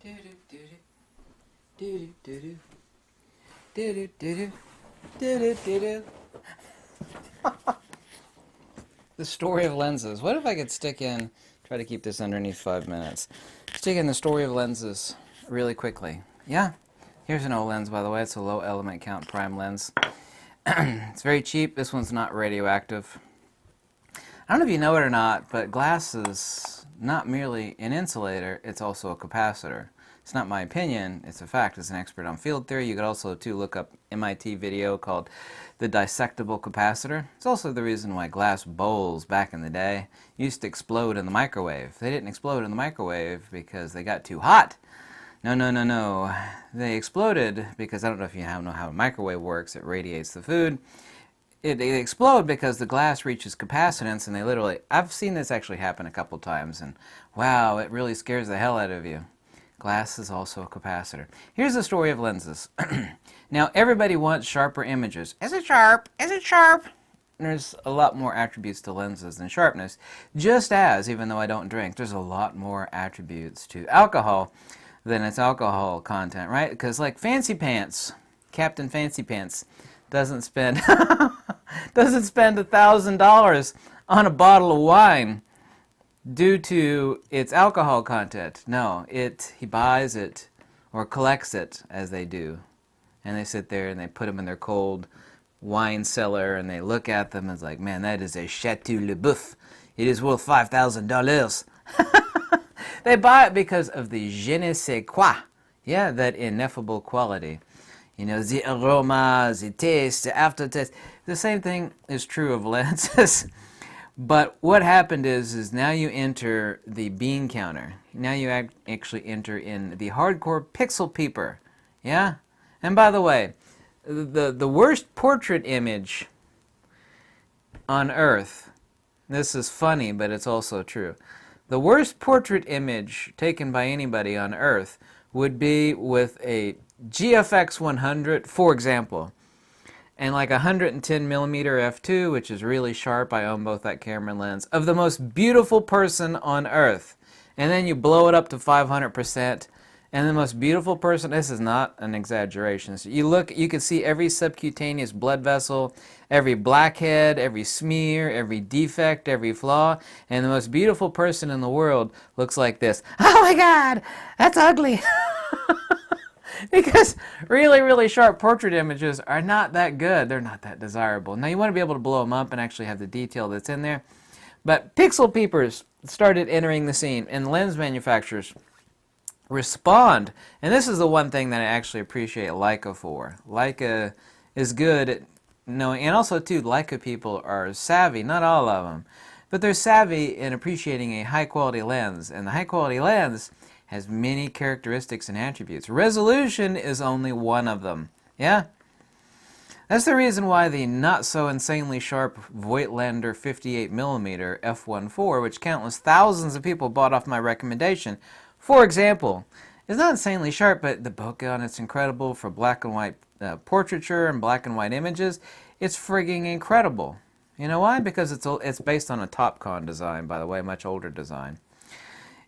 The story of lenses. What if I could try to keep this underneath 5 minutes. Stick in the story of lenses really quickly. Yeah, here's an old lens, by the way. It's a low element count prime lens. It's very cheap. This one's not radioactive. I don't know if you know it or not, but glass is not merely an insulator, it's also a capacitor. It's not my opinion, it's a fact. As an expert on field theory, you could also look up MIT video called The Dissectable Capacitor. It's also the reason why glass bowls back in the day used to explode in the microwave. They didn't explode in the microwave because they got too hot. No. They exploded because, I don't know if you know how a microwave works, it radiates the food. They explode because the glass reaches capacitance, and they literally, I've seen this actually happen a couple times, and wow, it really scares the hell out of you. Glass is also a capacitor. Here's the story of lenses. Now, everybody wants sharper images. Is it sharp? Is it sharp? There's a lot more attributes to lenses than sharpness. Just as, even though I don't drink, there's a lot more attributes to alcohol than its alcohol content, right? Because like Fancy Pants, Captain Fancy Pants, doesn't spend $1,000 on a bottle of wine due to its alcohol content. No, he buys it or collects it, as they do, and they sit there and they put them in their cold wine cellar and they look at them and it's like, man, that is a Chateau Le Boeuf. It is worth $5,000. They buy it because of the je ne sais quoi, yeah, that ineffable quality. You know, the aroma, the taste, the aftertaste. The same thing is true of lenses. But what happened is now you enter the bean counter. Now you actually enter in the hardcore pixel peeper. Yeah? And by the way, the worst portrait image on Earth, this is funny, but it's also true. The worst portrait image taken by anybody on Earth would be with a GFX 100, for example, and like 110 millimeter f2, which is really sharp. I own both that camera lens, of the most beautiful person on Earth. And then you blow it up to 500%, and the most beautiful person, this is not an exaggeration. So you can see every subcutaneous blood vessel, every blackhead, every smear, every defect, every flaw, and the most beautiful person in the world looks like this. Oh my God, that's ugly. Because really, really sharp portrait images are not that good. They're not that desirable. Now, you want to be able to blow them up and actually have the detail that's in there. But pixel peepers started entering the scene, and lens manufacturers respond. And this is the one thing that I actually appreciate Leica for. Leica is good at knowing, and also, too, Leica people are savvy, not all of them, but they're savvy in appreciating a high-quality lens. And the high-quality lens has many characteristics and attributes. Resolution is only one of them. Yeah? That's the reason why the not-so-insanely sharp Voigtlander 58mm f1.4, which countless thousands of people bought off my recommendation, for example, is not insanely sharp, but the bokeh on it's incredible for black and white portraiture and black and white images. It's frigging incredible. You know why? Because it's based on a Topcon design, by the way, much older design.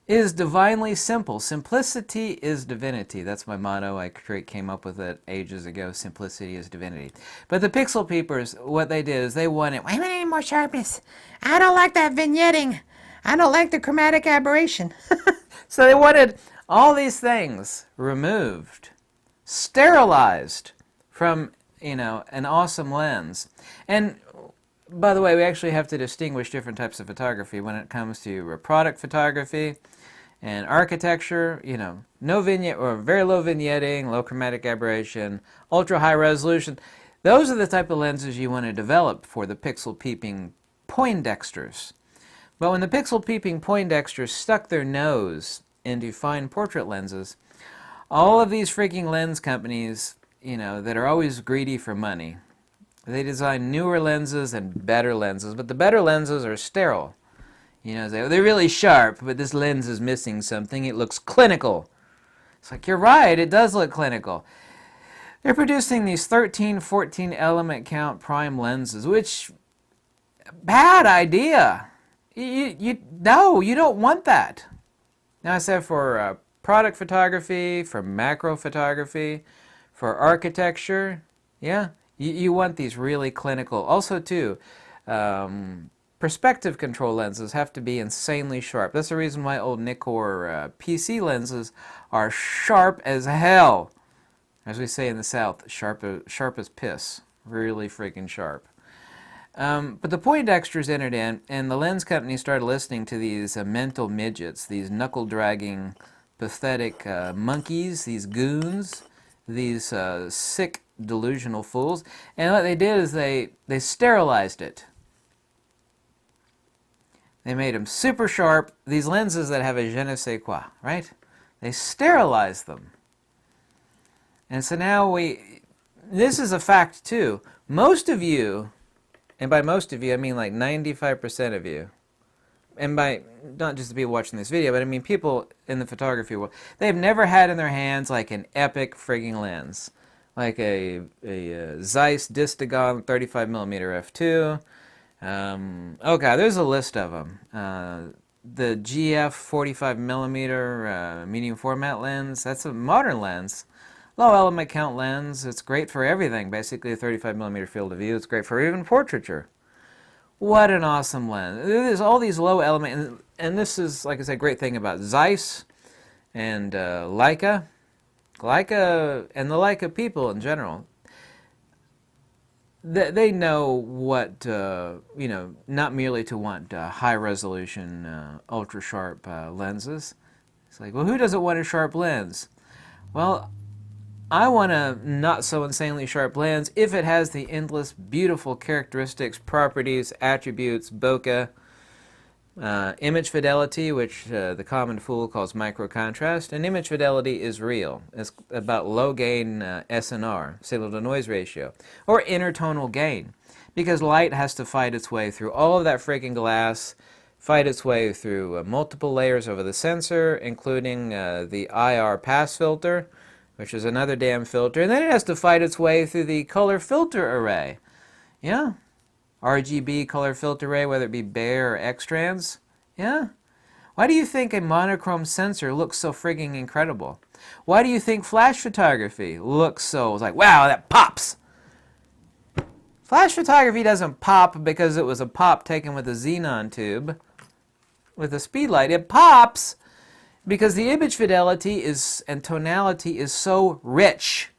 Is divinely simple. Simplicity is divinity. That's my motto. I came up with it ages ago. Simplicity is divinity. But the pixel peepers, what they did is they wanted, wait a minute, more sharpness. I don't like that vignetting. I don't like the chromatic aberration. So they wanted all these things removed, sterilized from, an awesome lens. And by the way, we actually have to distinguish different types of photography when it comes to product photography and architecture, no vignette or very low vignetting, low chromatic aberration, ultra high resolution. Those are the type of lenses you want to develop for the pixel peeping Poindexters. But when the pixel peeping Poindexters stuck their nose into fine portrait lenses, all of these freaking lens companies, that are always greedy for money, they design newer lenses and better lenses, but the better lenses are sterile. They're really sharp, but this lens is missing something. It looks clinical. It's like, you're right, it does look clinical. They're producing these 13, 14 element count prime lenses, which, bad idea. No, you don't want that. Now, I said for product photography, for macro photography, for architecture. Yeah, you want these really clinical. Also, too, perspective control lenses have to be insanely sharp. That's the reason why old Nikkor PC lenses are sharp as hell. As we say in the South, sharp as piss. Really freaking sharp. But the Poindexters entered in, and the lens company started listening to these mental midgets, these knuckle-dragging, pathetic monkeys, these goons, these sick, delusional fools. And what they did is they sterilized it. They made them super sharp, these lenses that have a je ne sais quoi, right? They sterilized them. And so now this is a fact too. Most of you, and by most of you I mean like 95% of you, and by not just the people watching this video, but I mean people in the photography world, they've never had in their hands like an epic frigging lens. Like a Zeiss Distagon 35mm f2. Oh god, there's a list of them. The GF 45mm medium format lens, that's a modern lens. Low element count lens, it's great for everything. Basically a 35mm field of view. It's great for even portraiture. What an awesome lens. There's all these low element, and this is, like I said, great thing about Zeiss and Leica. Leica and the Leica people in general, they know what, not merely to want high-resolution, ultra-sharp lenses. It's like, well, who doesn't want a sharp lens? Well, I want a not-so-insanely sharp lens if it has the endless, beautiful characteristics, properties, attributes, bokeh, image fidelity, which the common fool calls microcontrast, and image fidelity is real. It's about low-gain SNR, signal-to-noise ratio, or intertonal gain, because light has to fight its way through all of that freaking glass, fight its way through multiple layers over the sensor, including the IR pass filter, which is another damn filter, and then it has to fight its way through the color filter array. Yeah. RGB color filter array, whether it be Bayer or X-trans. Yeah. Why do you think a monochrome sensor looks so frigging incredible? Why do you think flash photography looks so, it's like, wow, that pops? Flash photography doesn't pop because it was a pop taken with a xenon tube with a speedlight. It pops because the image fidelity and tonality is so rich.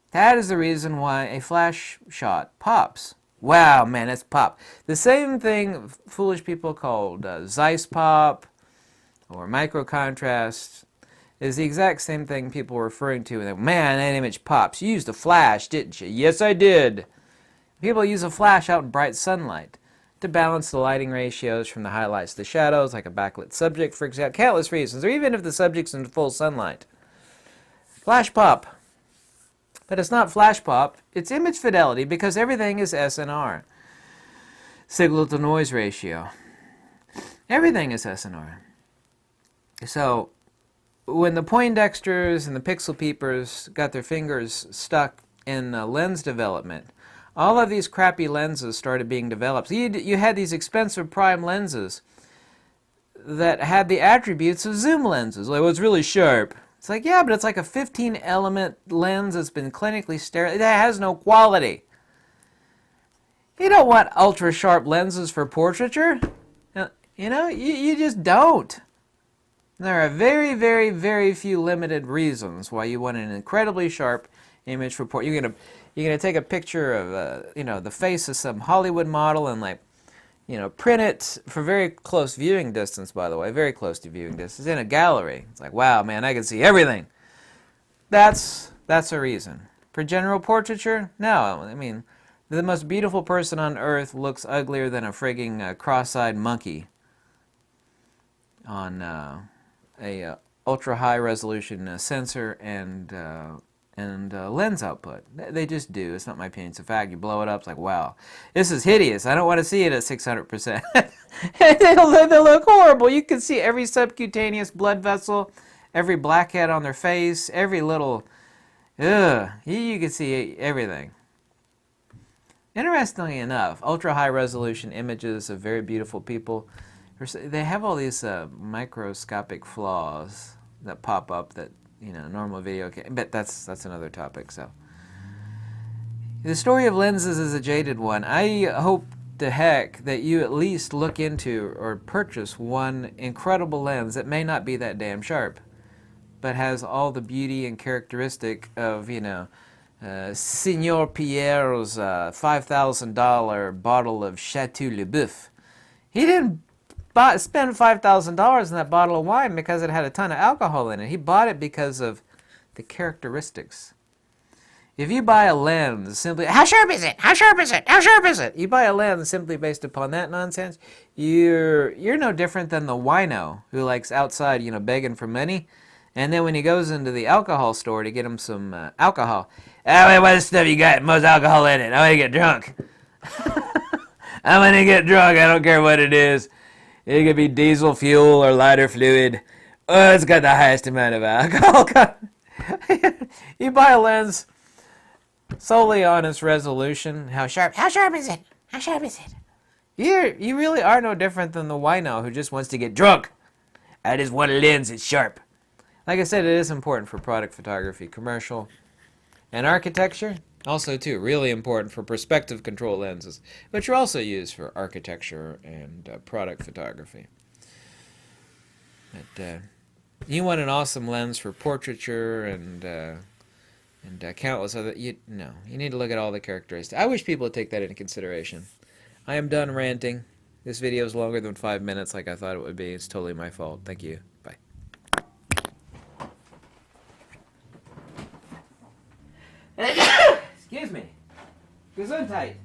That is the reason why a flash shot pops. Wow, man, it's pop. The same thing foolish people called Zeiss pop or microcontrast is the exact same thing people were referring to. And man, that image pops. You used a flash, didn't you? Yes, I did. People use a flash out in bright sunlight to balance the lighting ratios from the highlights to the shadows, like a backlit subject, for example. Countless reasons, or even if the subject's in full sunlight. Flash pop. But it's not flash pop, it's image fidelity because everything is SNR. Signal to noise ratio. Everything is SNR. So when the Poindexters and the Pixel Peepers got their fingers stuck in lens development, all of these crappy lenses started being developed. You had these expensive prime lenses that had the attributes of zoom lenses. Like, well, it's really sharp. It's like, yeah, but it's like a 15-element lens that's been clinically sterilized. It has no quality. You don't want ultra-sharp lenses for portraiture. You just don't. There are very, very, very few limited reasons why you want an incredibly sharp image for portrait. You're gonna take a picture of the face of some Hollywood model and print it for very close viewing distance, by the way, very close to viewing distance, in a gallery. It's like, wow, man, I can see everything. That's a reason. For general portraiture, no. I mean, the most beautiful person on earth looks uglier than a frigging cross-eyed monkey on a ultra-high resolution sensor and lens output. They just do. It's not my opinion. It's a fact. You blow it up, it's like, wow, this is hideous. I don't want to see it at 600%. They'll look horrible. You can see every subcutaneous blood vessel, every blackhead on their face, every little, you can see everything. Interestingly enough, ultra-high resolution images of very beautiful people, they have all these microscopic flaws. that pop up that normal video can. But that's another topic. So the story of lenses is a jaded one. I hope to heck that you at least look into or purchase one incredible lens that may not be that damn sharp, but has all the beauty and characteristic of Signor Pierre's $5,000 bottle of Chateau Le Boeuf. He didn't spend $5,000 in that bottle of wine because it had a ton of alcohol in it. He bought it because of the characteristics. If you buy a lens simply, how sharp is it? How sharp is it? How sharp is it? You buy a lens simply based upon that nonsense, you're no different than the wino who likes outside, begging for money. And then when he goes into the alcohol store to get him some alcohol, what stuff you got? Most alcohol in it. I want to get drunk. I'm going to get drunk. I don't care what it is. It could be diesel fuel or lighter fluid. Oh, it's got the highest amount of alcohol. You buy a lens solely on its resolution. How sharp is it? How sharp is it? You really are no different than the wino who just wants to get drunk. I just want a lens that's sharp. Like I said, it is important for product photography, commercial, and architecture. Also, too, really important for perspective control lenses, which are also used for architecture and product photography. But you want an awesome lens for portraiture and countless other. You need to look at all the characteristics. I wish people would take that into consideration. I am done ranting. This video is longer than 5 minutes, like I thought it would be. It's totally my fault. Thank you. Bye. Excuse me. Gesundheit.